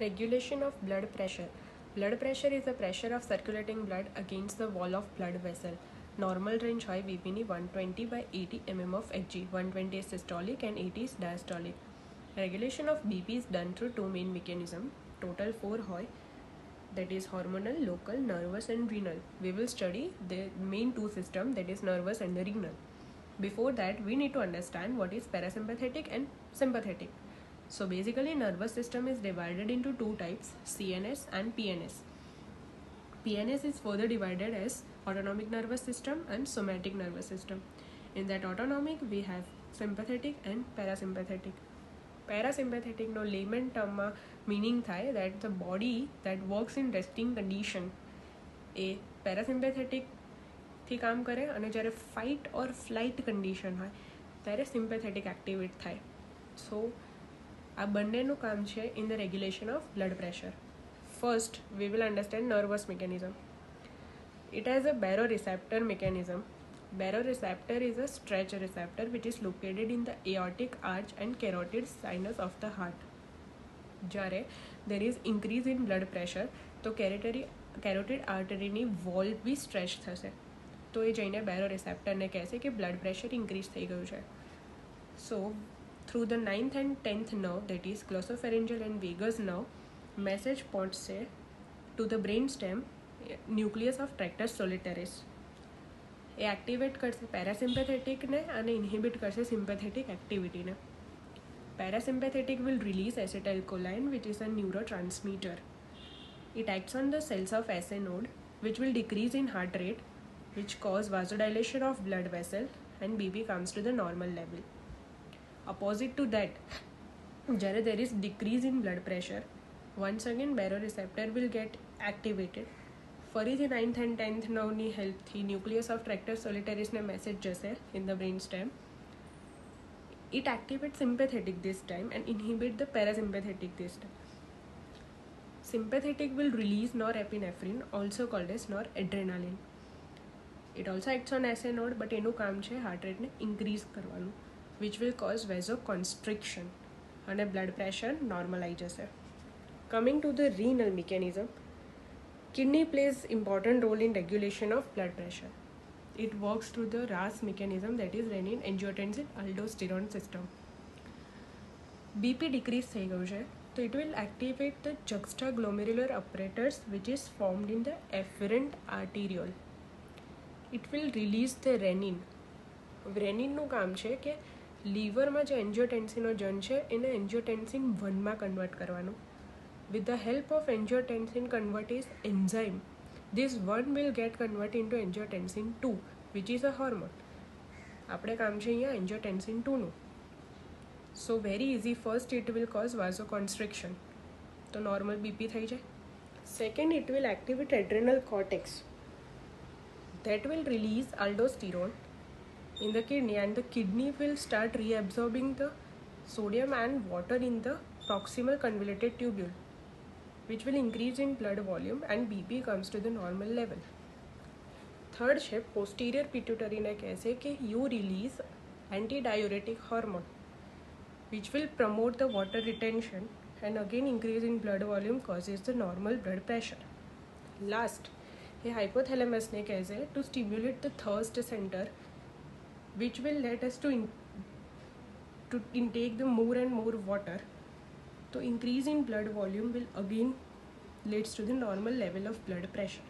Regulation of blood pressure. Blood pressure is the pressure of circulating blood against the wall of blood vessel. Normal range હોય BPની 120/80 mm of Hg. 120 is systolic and 80 is diastolic. Regulation of BP is done through two main mechanisms. Total 4 હોય, that is hormonal, local, nervous and renal. We will study the main two systems, that is nervous and the renal. Before that, we need to understand what is parasympathetic and sympathetic. So basically, nervous system is divided into two types, CNS and PNS. PNS is further divided as autonomic nervous system and somatic nervous system. In that autonomic, we have sympathetic and parasympathetic. Parasympathetic no layman term meaning થાય that the body that works in resting condition A parasympathetic થી કામ કરે અને જ્યારે fight or flight condition હોય ત્યારે sympathetic activate થાય. So આ બંનેનું કામ છે in the regulation of blood pressure. First, we will understand nervous mechanism. It has a baroreceptor mechanism. Baroreceptor is a stretch receptor which is located in the aortic arch and carotid sinus of the heart. જ્યારે there is increase in blood pressure તો carotid artery ની wall भी stretch થશે, તો એ જઈને baroreceptorને કહેશે કે blood pressure increase થઈ ગયું છે. So through the 9th and 10th nerve, that is glossopharyngeal and vagus nerve, message પહોંચશે to the brain stem, nucleus of tractus solitarius. A activate કરશે પેરાસિમ્પેથેટિકને અને ઇન્હિબિટ કરશે sympathetic એક્ટિવિટીને. Parasympathetic will release acetylcholine, which is a neurotransmitter. It acts on the cells of SA node, which will decrease in heart rate, which cause vasodilation of blood vessel, and BP comes to the normal level. Opposite to that, જ્યારે there is decrease in blood pressure, once again baroreceptor will get activated. ફરીથી 9th and 10th nerve હેલ્પથી nucleus of tractus સોલિટરીસને message જશે in the brain stem. It activates sympathetic this time and inhibit the parasympathetic this time. Sympathetic will release norepinephrine, also called as noradrenaline. It also acts on SA node, but એનું કામ છે heart rate ને increase કરવાનું, which will cause vasoconstriction અને blood pressure normalize જશે. Coming to the renal mechanism, kidney plays important role in regulation of blood pressure. It works through the RAS mechanism, that is renin angiotensin aldosterone system. BP decrease થઈ ગયું છે તો it will activate the juxtaglomerular apparatus which is formed in the efferent arteriole. It will release the renin. રેનિનનું કામ છે કે લીવરમાં જે એન્જિયોટેન્સિનોજન છે એને એન્જિયોટેન્સિન 1માં કન્વર્ટ કરવાનું. With the help of angiotensin convertase enzyme, this one will get converted into angiotensin 2, which is a hormone. આપણે કામ છે અહીંયા angiotensin 2 નું. So very easy, first it will cause vasoconstriction, તો normal BP થઈ જાય. Second, it will activate adrenal cortex, that will release aldosterone in the kidney, and the kidney will start reabsorbing the sodium and water in the proximal convoluted tubule, which will increase in blood volume and BP comes to the normal level. Third છે posterior pituitary ને કહેશે કે you release antidiuretic hormone, which will promote the water retention and again increase in blood volume causes the normal blood pressure. Last, A hypothalamus ને કહેશે to stimulate the thirst center, which will let us to intake the more and more water. So increase in blood volume will again leads to the normal level of blood pressure.